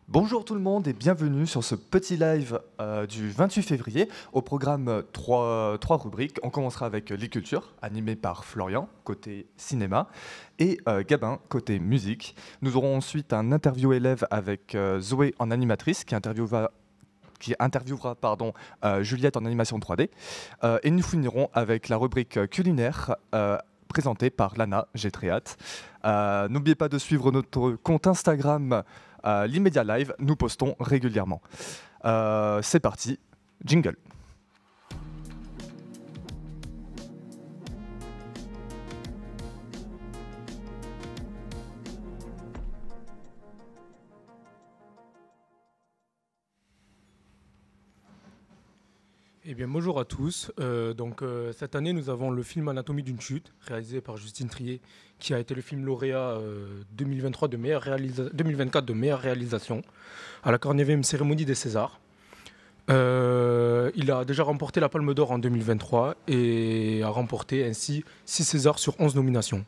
Bonjour tout le monde et bienvenue sur ce petit live du 28 février. Au programme, trois rubriques. On commencera avec les cultures, animées par Florian, côté cinéma, et Gabin, côté musique. Nous aurons ensuite un interview élève avec Zoé en animatrice, qui interviewera Juliette en animation 3D. Et nous finirons avec la rubrique culinaire présentée par Lana, j'ai très hâte. N'oubliez pas de suivre notre compte Instagram l'Immédiat Live, nous postons régulièrement. C'est parti, jingle. Eh bien, bonjour à tous. Cette année, nous avons le film Anatomie d'une chute, réalisé par Justine Triet, qui a été le film lauréat 2023 2024 de meilleure réalisation à la 49e cérémonie des Césars. Il a déjà remporté la Palme d'Or en 2023 et a remporté ainsi 6 Césars sur 11 nominations.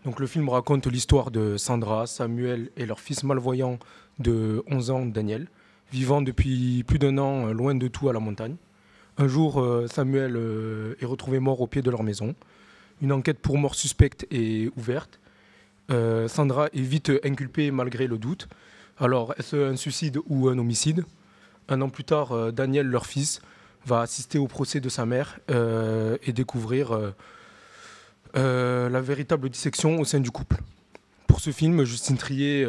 Donc, le film raconte l'histoire de Sandra, Samuel et leur fils malvoyant de 11 ans, Daniel, vivant depuis plus d'1 an loin de tout à la montagne. Un jour, Samuel est retrouvé mort au pied de leur maison. Une enquête pour mort suspecte est ouverte. Sandra est vite inculpée malgré le doute. Alors, est-ce un suicide ou un homicide ? Un an plus tard, Daniel, leur fils, va assister au procès de sa mère et découvrir la véritable dissection au sein du couple. Pour ce film, Justine Triet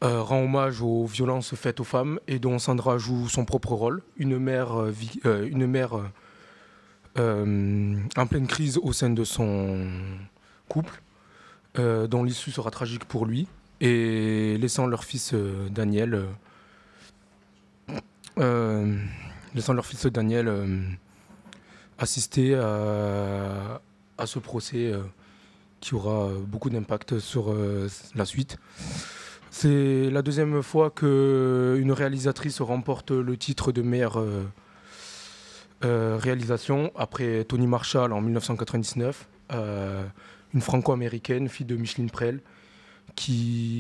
rend hommage aux violences faites aux femmes et dont Sandra joue son propre rôle, une mère en pleine crise au sein de son couple, dont l'issue sera tragique pour lui, et laissant leur fils Daniel, assister à ce procès qui aura beaucoup d'impact sur la suite. C'est la deuxième fois qu'une réalisatrice remporte le titre de meilleure réalisation, après Toni Marshall en 1999, une franco-américaine, fille de Micheline Prel,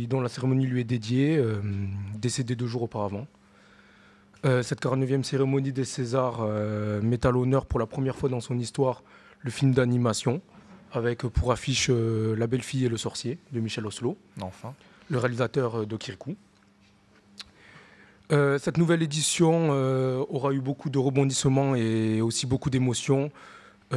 dont la cérémonie lui est dédiée, décédée 2 jours auparavant. Cette 49e cérémonie des Césars met à l'honneur pour la première fois dans son histoire le film d'animation, avec pour affiche La belle fille et le sorcier de Michel Oslo. Enfin. Le réalisateur de Kirikou. Cette nouvelle édition aura eu beaucoup de rebondissements et aussi beaucoup d'émotions sous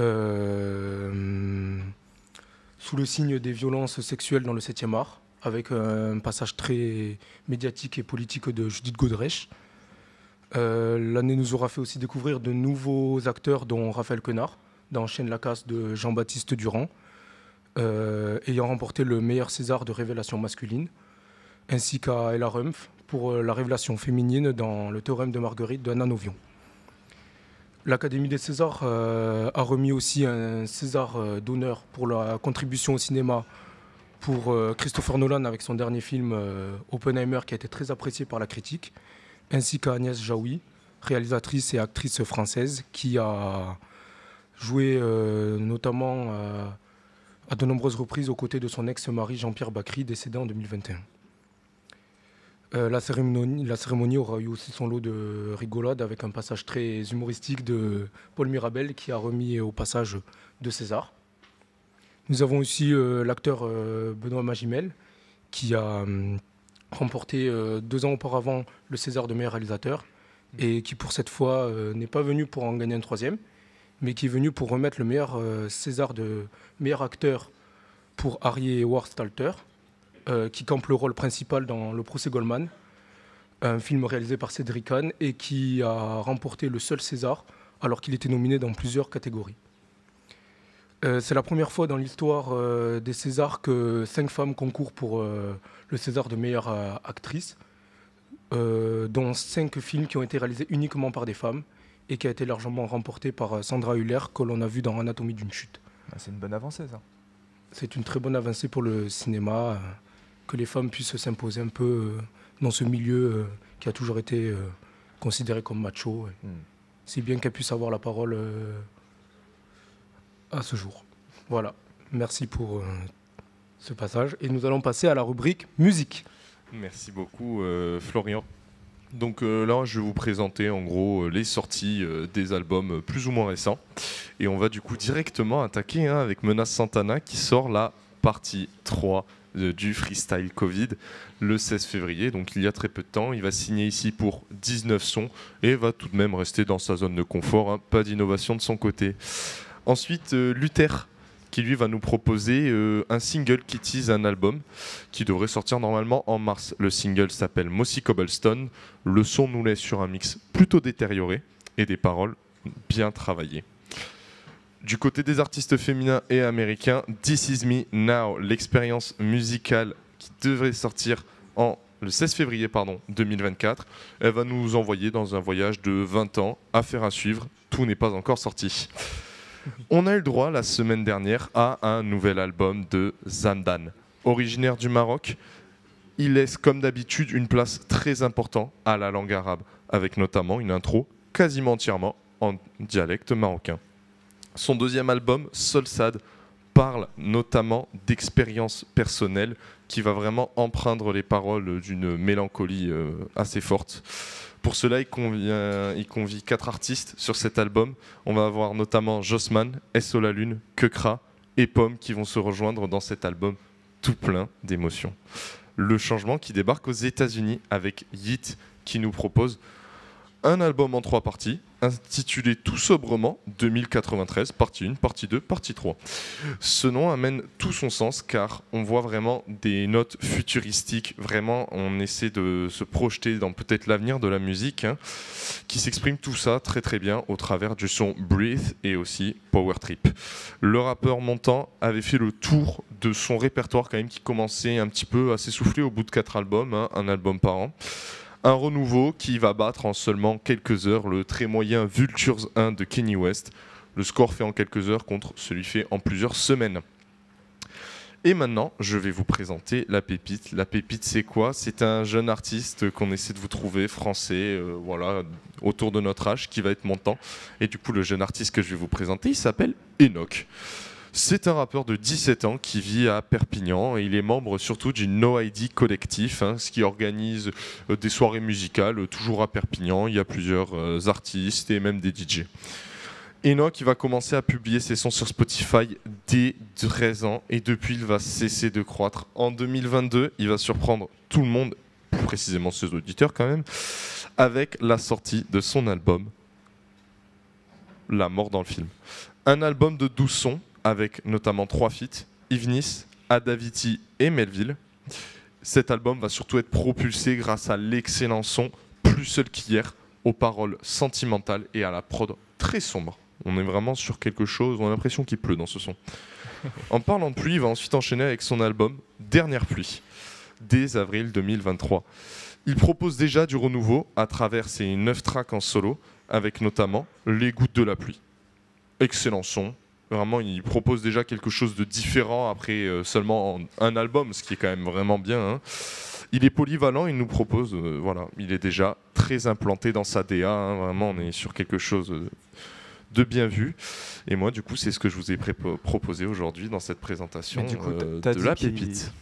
le signe des violences sexuelles dans le 7e art, avec un passage très médiatique et politique de Judith Godrèche. L'année nous aura fait aussi découvrir de nouveaux acteurs, dont Raphaël Quenard, dans Chaîne la casse de Jean-Baptiste Durand, ayant remporté le meilleur César de révélation masculine, ainsi qu'à Ella Rumpf pour la révélation féminine dans Le théorème de Marguerite de Anna Novion. L'Académie des Césars a remis aussi un César d'honneur pour la contribution au cinéma pour Christopher Nolan avec son dernier film Oppenheimer, qui a été très apprécié par la critique, ainsi qu'à Agnès Jaoui, réalisatrice et actrice française, qui a joué notamment à de nombreuses reprises aux côtés de son ex-mari Jean-Pierre Bacry, décédé en 2021. La cérémonie aura eu aussi son lot de rigolades, avec un passage très humoristique de Paul Mirabel, qui a remis au passage de César. Nous avons aussi l'acteur Benoît Magimel, qui a remporté 2 ans auparavant le César de meilleur réalisateur, et qui pour cette fois n'est pas venu pour en gagner un 3e, mais qui est venu pour remettre le meilleur César de meilleur acteur pour Harry Howard Stalter, qui campe le rôle principal dans Le procès Goldman, un film réalisé par Cédric Kahn et qui a remporté le seul César alors qu'il était nominé dans plusieurs catégories. C'est la première fois dans l'histoire des Césars que 5 femmes concourent pour le César de meilleure actrice, dont 5 films qui ont été réalisés uniquement par des femmes, et qui a été largement remporté par Sandra Hüller, que l'on a vu dans Anatomie d'une chute. C'est une bonne avancée, ça. C'est une très bonne avancée pour le cinéma, que les femmes puissent s'imposer un peu dans ce milieu qui a toujours été considéré comme macho. C'est bien qu'elles puissent avoir la parole à ce jour. Voilà, merci pour ce passage. Et nous allons passer à la rubrique musique. Merci beaucoup Florian. Donc là, je vais vous présenter en gros les sorties des albums plus ou moins récents. Et on va du coup directement attaquer avec Menace Santana qui sort la partie 3 du Freestyle Covid le 16 février. Donc il y a très peu de temps. Il va signer ici pour 19 sons et va tout de même rester dans sa zone de confort. Hein. Pas d'innovation de son côté. Ensuite, Luther qui lui va nous proposer un single qui tease un album qui devrait sortir normalement en mars. Le single s'appelle Mossy Cobblestone. Le son nous laisse sur un mix plutôt détérioré et des paroles bien travaillées. Du côté des artistes féminins et américains, This Is Me Now, l'expérience musicale qui devrait sortir le 16 février 2024, elle va nous envoyer dans un voyage de 20 ans, affaire à suivre, tout n'est pas encore sorti. On a eu le droit la semaine dernière à un nouvel album de Zamdan. Originaire du Maroc, il laisse comme d'habitude une place très importante à la langue arabe, avec notamment une intro quasiment entièrement en dialecte marocain. Son deuxième album, Solsad, parle notamment d'expériences personnelles qui va vraiment empreindre les paroles d'une mélancolie assez forte. Pour cela, il convie 4 artistes sur cet album. On va avoir notamment Jossman, S.O. La Lune, Kekra et Pomme qui vont se rejoindre dans cet album tout plein d'émotions. Le changement qui débarque aux États-Unis avec Yeat qui nous propose un album en 3 parties, intitulé tout sobrement 2093, partie 1, partie 2, partie 3. Ce nom amène tout son sens car on voit vraiment des notes futuristiques, vraiment on essaie de se projeter dans peut-être l'avenir de la musique, qui s'exprime tout ça très très bien au travers du son Breathe et aussi Power Trip. Le rappeur montant avait fait le tour de son répertoire quand même qui commençait un petit peu à s'essouffler au bout de 4 albums, un album par an. Un renouveau qui va battre en seulement quelques heures le très moyen Vultures 1 de Kanye West. Le score fait en quelques heures contre celui fait en plusieurs semaines. Et maintenant, je vais vous présenter la pépite. La pépite, c'est quoi? C'est un jeune artiste qu'on essaie de vous trouver, français, voilà, autour de notre âge, qui va être montant. Et du coup, le jeune artiste que je vais vous présenter, il s'appelle Enoch. C'est un rappeur de 17 ans qui vit à Perpignan et il est membre surtout du No ID collectif, ce qui organise des soirées musicales toujours à Perpignan. Il y a plusieurs artistes et même des DJ. Enoch il va commencer à publier ses sons sur Spotify dès 13 ans et depuis il va cesser de croître. En 2022, il va surprendre tout le monde, plus précisément ses auditeurs quand même, avec la sortie de son album La mort dans le film. Un album de 12 sons avec notamment 3 feats, Ivnis, Adaviti et Melville. Cet album va surtout être propulsé grâce à l'excellent son Plus seul qu'hier, aux paroles sentimentales et à la prod très sombre. On est vraiment sur quelque chose, on a l'impression qu'il pleut dans ce son. En parlant de pluie, il va ensuite enchaîner avec son album Dernière pluie, dès avril 2023. Il propose déjà du renouveau à travers ses 9 tracks en solo, avec notamment Les gouttes de la pluie. Excellent son. Vraiment, il propose déjà quelque chose de différent après seulement un album, ce qui est quand même vraiment bien. Il est polyvalent, il nous propose, voilà, il est déjà très implanté dans sa DA. Vraiment, on est sur quelque chose de bien vu. Et moi, du coup, c'est ce que je vous ai proposé aujourd'hui dans cette présentation de la pépite.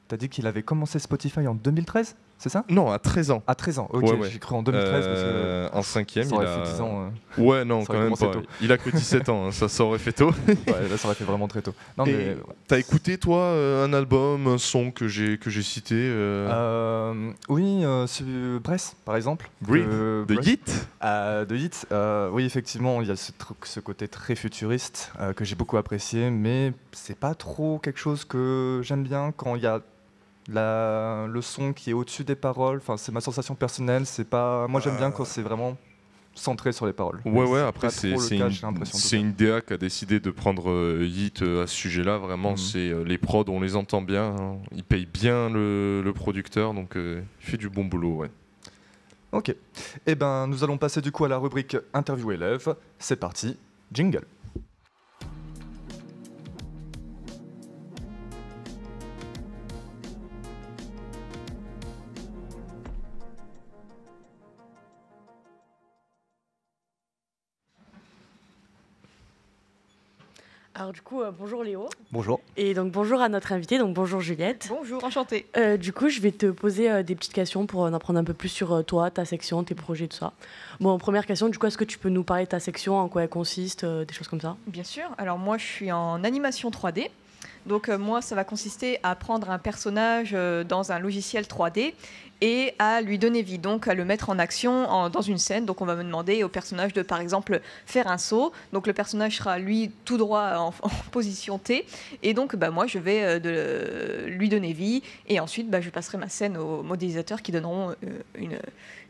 T'as dit qu'il avait commencé Spotify en 2013, c'est ça? Non, à 13 ans. À 13 ans, ok, ouais. J'ai cru en 2013 parce que en 5e, ça aurait fait 10 ans. Ouais, non, quand même pas. Il a que 17 ans, ça aurait fait tôt. Ouais, là, ça aurait fait vraiment très tôt. Non, mais... T'as écouté, toi, un album, un son que j'ai cité Oui, Bress, par exemple. De Yeat. De Yeat, oui, effectivement, il y a ce côté très futuriste que j'ai beaucoup apprécié, mais c'est pas trop quelque chose que j'aime bien quand il y a le son qui est au-dessus des paroles. Enfin, c'est ma sensation personnelle. C'est pas... Moi, j'aime bien quand c'est vraiment centré sur les paroles. Ouais, après, c'est une DA qui a décidé de prendre Yeat à ce sujet-là. Vraiment, c'est les prods, on les entend bien. Il paye bien le producteur, donc il fait du bon boulot, ouais. Ok. Eh ben, nous allons passer du coup à la rubrique Interview élève. C'est parti, jingle. Alors du coup, bonjour Léo. Bonjour. Et donc bonjour à notre invitée, donc bonjour Juliette. Bonjour, enchantée. Du coup, je vais te poser des petites questions pour en apprendre un peu plus sur toi, ta section, tes projets, tout ça. Bon, première question, du coup, est-ce que tu peux nous parler de ta section, en quoi elle consiste, des choses comme ça? Bien sûr. Alors moi, je suis en animation 3D. Donc moi, ça va consister à prendre un personnage dans un logiciel 3D et à lui donner vie, donc à le mettre en action dans une scène. Donc on va me demander au personnage de, par exemple, faire un saut. Donc le personnage sera, lui, tout droit en position T. Et donc moi, je vais lui donner vie. Et ensuite, je passerai ma scène aux modélisateurs qui donneront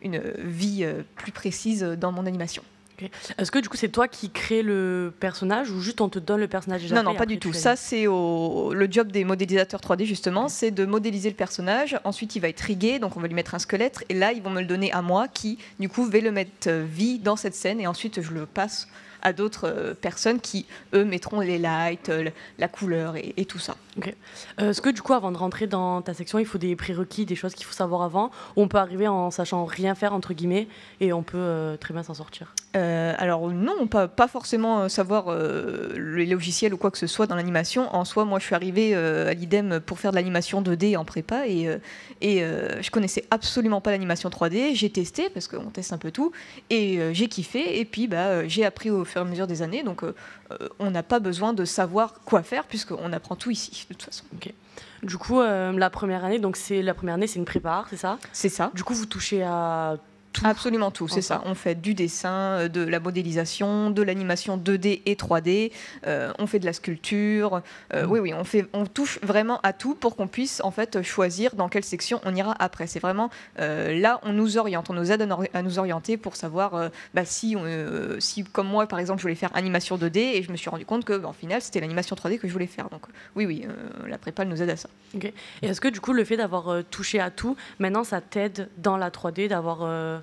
une vie plus précise dans mon animation. Okay. Est-ce que du coup c'est toi qui crée le personnage ou juste on te donne le personnage déjà? Non, pas du tout. Ça, c'est le job des modélisateurs 3D, justement, c'est de modéliser le personnage. Ensuite, il va être rigué, donc on va lui mettre un squelette. Et là, ils vont me le donner à moi qui, du coup, vais le mettre vie dans cette scène. Et ensuite, je le passe à d'autres personnes qui, eux, mettront les lights, la couleur et tout ça. Okay. Est-ce que du coup, avant de rentrer dans ta section, il faut des prérequis, des choses qu'il faut savoir avant, ou on peut arriver en sachant rien faire, entre guillemets, et on peut très bien s'en sortir? Alors non, pas forcément savoir les logiciels ou quoi que ce soit dans l'animation. En soi, moi, je suis arrivée à l'IDEM pour faire de l'animation 2D en prépa et je connaissais absolument pas l'animation 3D. J'ai testé, parce qu'on teste un peu tout, et j'ai kiffé. Et puis, j'ai appris au fur et à mesure des années. Donc, on n'a pas besoin de savoir quoi faire, puisqu'on apprend tout ici, de toute façon. Okay. Du coup, la première année, c'est une prépa, c'est ça? C'est ça. Du coup, vous touchez à tout. Absolument tout, c'est ça. On fait du dessin, de la modélisation, de l'animation 2D et 3D, on fait de la sculpture. Oui, on touche vraiment à tout pour qu'on puisse en fait choisir dans quelle section on ira après. C'est vraiment là, on nous oriente, on nous aide à nous orienter pour savoir si, comme moi par exemple, je voulais faire animation 2D et je me suis rendu compte que en final c'était l'animation 3D que je voulais faire. Donc oui, la prépa elle nous aide à ça. Okay. Et est-ce que du coup le fait d'avoir touché à tout, maintenant ça t'aide dans la 3D d'avoir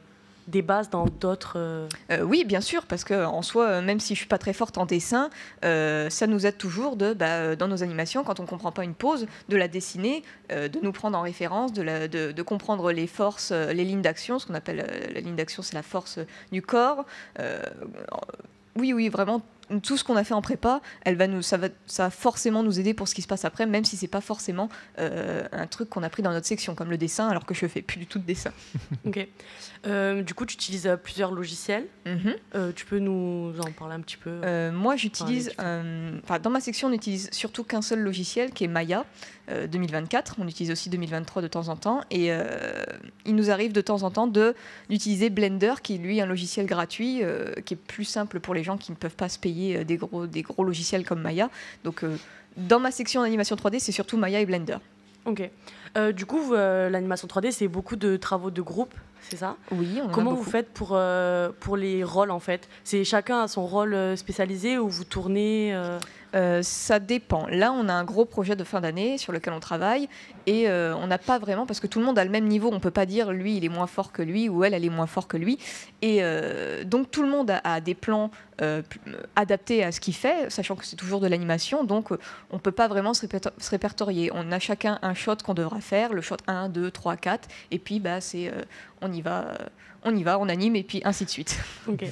des bases dans d'autres... Oui, bien sûr, parce qu'en soi, même si je ne suis pas très forte en dessin, ça nous aide toujours dans nos animations, quand on ne comprend pas une pose, de la dessiner, de nous prendre en référence, de comprendre les forces, les lignes d'action. Ce qu'on appelle la ligne d'action, c'est la force du corps. Oui, vraiment, tout ce qu'on a fait en prépa, ça va forcément nous aider pour ce qui se passe après, même si c'est pas forcément un truc qu'on a pris dans notre section, comme le dessin, alors que je fais plus du tout de dessin. Ok. Du coup, tu utilises plusieurs logiciels. Tu peux nous en parler un petit peu? Moi, j'utilise... dans ma section, on n'utilise surtout qu'un seul logiciel, qui est Maya 2024. On utilise aussi 2023 de temps en temps. Et il nous arrive de temps en temps d'utiliser Blender, qui est, lui, un logiciel gratuit, qui est plus simple pour les gens qui ne peuvent pas se payer des gros logiciels comme Maya. Donc, dans ma section d'animation 3D, c'est surtout Maya et Blender. Ok. Du coup, l'animation 3D, c'est beaucoup de travaux de groupe, c'est ça? Oui, on en Comment a vous faites pour les rôles, en fait? C'est chacun a son rôle spécialisé ou vous tournez Ça dépend. Là, on a un gros projet de fin d'année sur lequel on travaille et on n'a pas vraiment, parce que tout le monde a le même niveau, on ne peut pas dire lui, il est moins fort que lui ou elle est moins fort que lui. Et donc, tout le monde a des plans adaptés à ce qu'il fait, sachant que c'est toujours de l'animation, donc on ne peut pas vraiment se répertorier. On a chacun un shot qu'on devra faire, le shot 1, 2, 3, 4, et puis on y va, on anime, et puis ainsi de suite. Ok.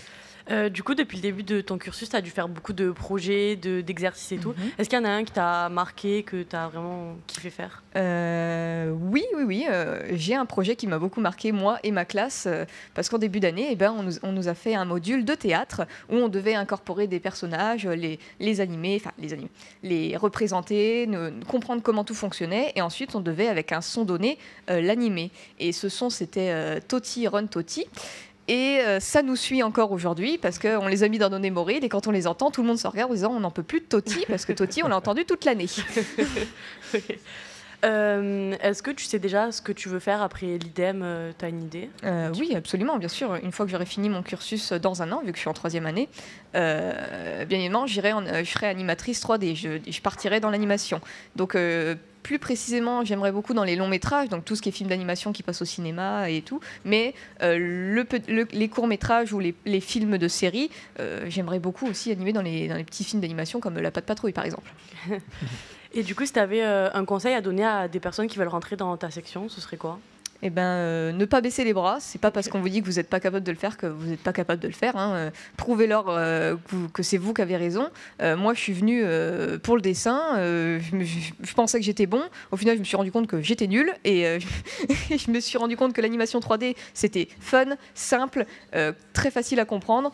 Du coup, depuis le début de ton cursus, tu as dû faire beaucoup de projets, d'exercices et tout. Est-ce qu'il y en a un qui t'a marqué, que tu as vraiment kiffé faire? Oui. J'ai un projet qui m'a beaucoup marqué, moi et ma classe, parce qu'en début d'année, on nous a fait un module de théâtre où on devait incorporer des personnages, les animer, les représenter, comprendre comment tout fonctionnait, et ensuite on devait, avec un son donné, l'animer. Et ce son, c'était Toti Run Toti. Et ça nous suit encore aujourd'hui parce qu'on les a mis dans nos mémories et quand on les entend, tout le monde se regarde en disant on n'en peut plus de Toti parce que Toti, on l'a entendu toute l'année. Okay. Est-ce que tu sais déjà ce que tu veux faire après l'IDEM? Tu as une idée? Oui, absolument, bien sûr. Une fois que j'aurai fini mon cursus dans un an, vu que je suis en 3e année, bien évidemment, je serai animatrice 3D. Je partirai dans l'animation. Donc, plus précisément, j'aimerais beaucoup dans les longs métrages, donc tout ce qui est film d'animation qui passe au cinéma et tout, mais les courts métrages ou les films de série, j'aimerais beaucoup aussi animer dans les petits films d'animation comme La Patte Patrouille par exemple. Et du coup, si tu avais un conseil à donner à des personnes qui veulent rentrer dans ta section, ce serait quoi? eh ben, ne pas baisser les bras. C'est pas parce qu'on vous dit que vous n'êtes pas capable de le faire que vous n'êtes pas capable de le faire. Hein. Prouvez-leur que c'est vous qui avez raison. Moi, je suis venue pour le dessin. Je pensais que j'étais bon. Au final, je me suis rendu compte que j'étais nulle. Et je me suis rendu compte que l'animation 3D, c'était fun, simple, très facile à comprendre.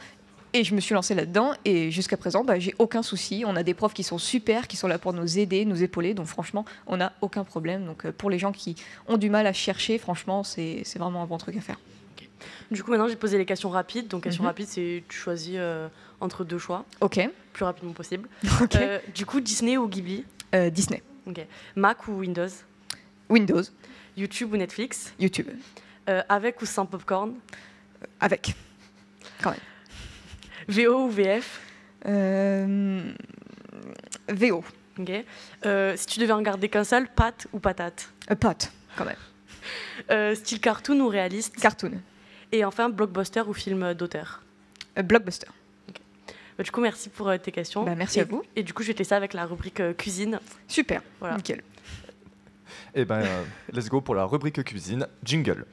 Et je me suis lancée là-dedans et jusqu'à présent, j'ai aucun souci. On a des profs qui sont super, qui sont là pour nous aider, nous épauler. Donc franchement, on n'a aucun problème. Donc pour les gens qui ont du mal à chercher, franchement, c'est vraiment un bon truc à faire. Okay. Du coup, maintenant, j'ai posé les questions rapides. Donc question rapide, c'est tu choisis entre 2 choix. Ok. Plus rapidement possible. Okay. Du coup, Disney ou Ghibli? Disney. Okay. Mac ou Windows? Windows. YouTube ou Netflix? YouTube. Avec ou sans popcorn? Avec. Quand même. VO ou VF? VO. Okay. Si tu devais en garder qu'un seul, pâte ou patate? Pâte, quand même. Style cartoon ou réaliste? Cartoon. Et enfin, blockbuster ou film d'auteur? Blockbuster. Okay. Du coup, merci pour tes questions. Merci à vous. Et du coup, je vais te laisser avec la rubrique cuisine. Super, voilà. Nickel. Et ben, let's go pour la rubrique cuisine. Jingle.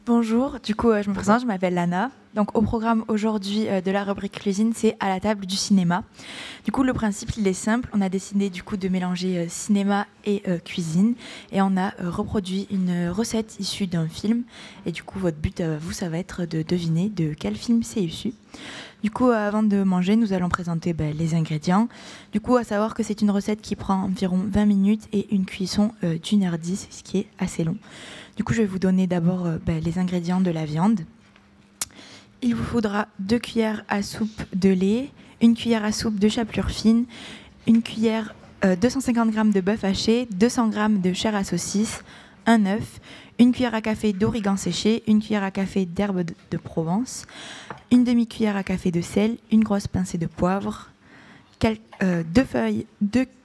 Bonjour, du coup je me présente, je m'appelle Lana. Donc au programme aujourd'hui de la rubrique cuisine, c'est à la table du cinéma. Du coup le principe il est simple, on a décidé du coup de mélanger cinéma et cuisine et on a reproduit une recette issue d'un film et du coup votre but vous ça va être de deviner de quel film c'est issu. Du coup avant de manger nous allons présenter les ingrédients. Du coup à savoir que c'est une recette qui prend environ 20 minutes et une cuisson d'1h10, ce qui est assez long. Du coup, je vais vous donner d'abord les ingrédients de la viande. Il vous faudra 2 cuillères à soupe de lait, 1 cuillère à soupe de chapelure fine, 1 cuillère 250 g de bœuf haché, 200 g de chair à saucisse, un œuf, 1 cuillère à café d'origan séché, 1 cuillère à café d'herbe de Provence, 1 demi-cuillère à café de sel, 1 grosse pincée de poivre, 2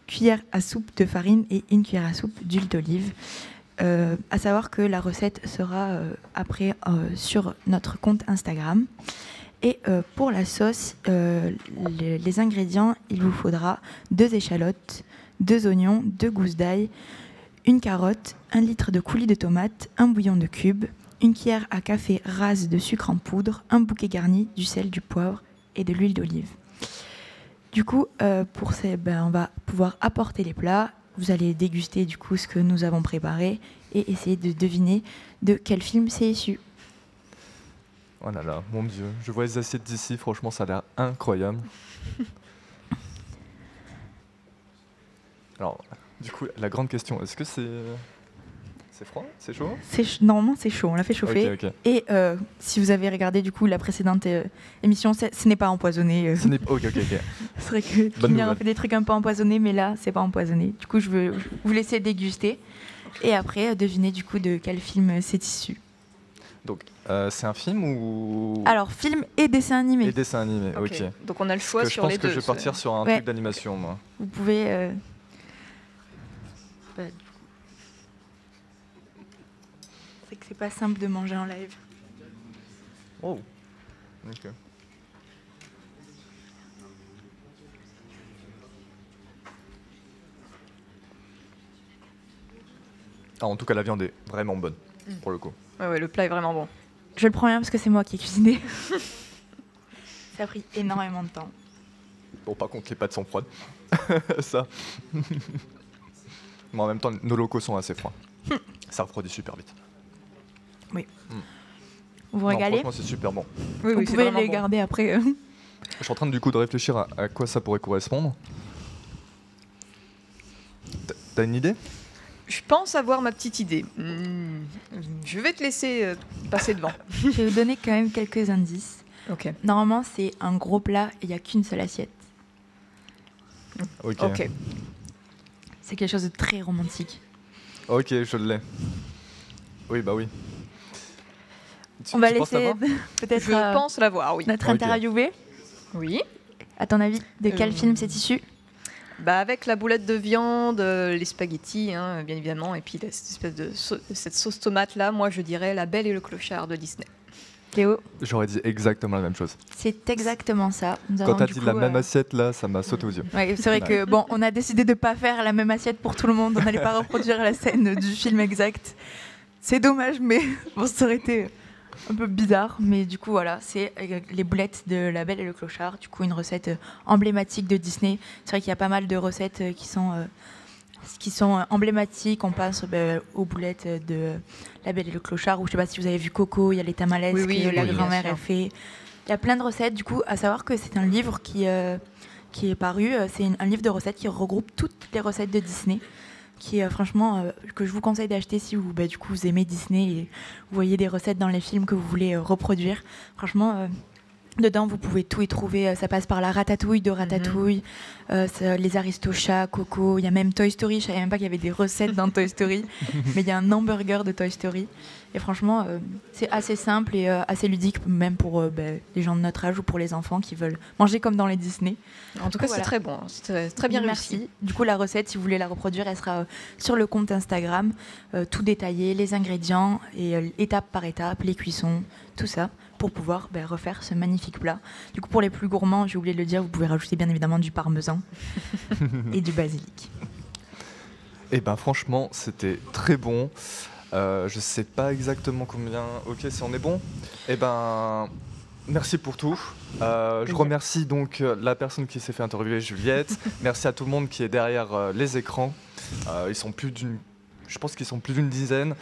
cuillères à soupe de farine et 1 cuillère à soupe d'huile d'olive. À savoir que la recette sera après sur notre compte Instagram. Et pour la sauce, les ingrédients, il vous faudra 2 échalotes, 2 oignons, 2 gousses d'ail, 1 carotte, 1 litre de coulis de tomates, 1 bouillon de cubes, 1 cuillère à café rase de sucre en poudre, 1 bouquet garni, du sel, du poivre et de l'huile d'olive. Du coup, pour on va pouvoir apporter les plats. Vous allez déguster du coup ce que nous avons préparé et essayer de deviner de quel film c'est issu. Oh là là, mon Dieu, je vois les assiettes d'ici, franchement ça a l'air incroyable. Alors, du coup, la grande question, est-ce que c'est froid? C'est chaud? Normalement c'est chaud, on l'a fait chauffer. Okay. Et si vous avez regardé du coup la précédente émission, ce n'est pas empoisonné. Ok. C'est vrai que Culinaire a fait des trucs un peu empoisonnés, mais là c'est pas empoisonné. Du coup je veux vous laisser déguster et après deviner du coup de quel film c'est issu. Donc c'est un film ou... Alors film et dessin animé. Et dessin animé, ok. Donc on a le choix sur les deux. Je pense que je vais partir sur un truc d'animation moi. Vous pouvez... C'est que c'est pas simple de manger en live. Oh, ok. Ah, en tout cas, la viande est vraiment bonne, pour le coup. Ouais, le plat est vraiment bon. Je le prends bien parce que c'est moi qui ai cuisiné. Ça a pris énormément de temps. Bon, par contre, les pâtes sont froides. Ça. Mais en même temps, nos locaux sont assez froids. Ça refroidit super vite. Oui. Vous régalez? Franchement, c'est super bon. Oui, vous pouvez les garder après. Je suis en train du coup de réfléchir à quoi ça pourrait correspondre. T'as une idée? Je pense avoir ma petite idée. Je vais te laisser passer devant. Je vais vous donner quand même quelques indices. Ok. Normalement, c'est un gros plat et il n'y a qu'une seule assiette. Ok. C'est quelque chose de très romantique. Ok, je l'ai. Oui, bah oui. On va laisser peut-être je pense l'avoir, oui. Notre interviewé. Oui. À ton avis, de quel film c'est issu? Avec la boulette de viande, les spaghettis, hein, bien évidemment, et puis cette sauce tomate là, moi je dirais La Belle et le Clochard de Disney. Théo, J'aurais dit exactement la même chose. c'est exactement ça. Nous Quand avons t'as du dit coup, la même assiette, là, ça m'a sauté aux yeux. Ouais, c'est vrai que bon, on a décidé de pas faire la même assiette pour tout le monde. On n'allait pas reproduire la scène du film exact. C'est dommage, mais bon, ça aurait été un peu bizarre. Mais du coup, voilà, c'est les boulettes de La Belle et le Clochard. Du coup, une recette emblématique de Disney. C'est vrai qu'il y a pas mal de recettes qui sont emblématiques. On pense aux boulettes de La Belle et le Clochard. Ou je sais pas si vous avez vu Coco, il y a les tamales que la grand-mère bien a sûr. fait. Il y a plein de recettes. Du coup, à savoir que c'est un livre qui est paru. C'est un livre de recettes qui regroupe toutes les recettes de Disney, qui est franchement que je vous conseille d'acheter si vous, du coup, vous aimez Disney et vous voyez des recettes dans les films que vous voulez reproduire. Franchement, dedans, vous pouvez tout y trouver. Ça passe par la ratatouille de Ratatouille, les Aristochats, Coco. Il y a même Toy Story. Je savais même pas qu'il y avait des recettes dans Toy Story, mais il y a un hamburger de Toy Story. Et franchement, c'est assez simple et assez ludique, même pour les gens de notre âge ou pour les enfants qui veulent manger comme dans les Disney. En tout cas, Voilà. c'est très bon, c'est très bien Merci. réussi. Du coup, la recette, si vous voulez la reproduire, elle sera sur le compte Instagram, tout détaillé, les ingrédients et étape par étape, les cuissons, tout ça, pour pouvoir refaire ce magnifique plat. Du coup, pour les plus gourmands, j'ai oublié de le dire, vous pouvez rajouter bien évidemment du parmesan et du basilic. Et ben franchement, c'était très bon. Je sais pas exactement combien. Ok, si on est bon. Et ben, merci pour tout. Je remercie donc la personne qui s'est fait interviewer, Juliette. Merci à tout le monde qui est derrière les écrans. Ils sont plus d'une. Je pense qu'ils sont plus d'une dizaine.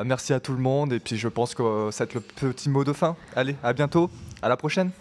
Merci à tout le monde. Et puis je pense que ça va être le petit mot de fin. Allez, à bientôt. À la prochaine.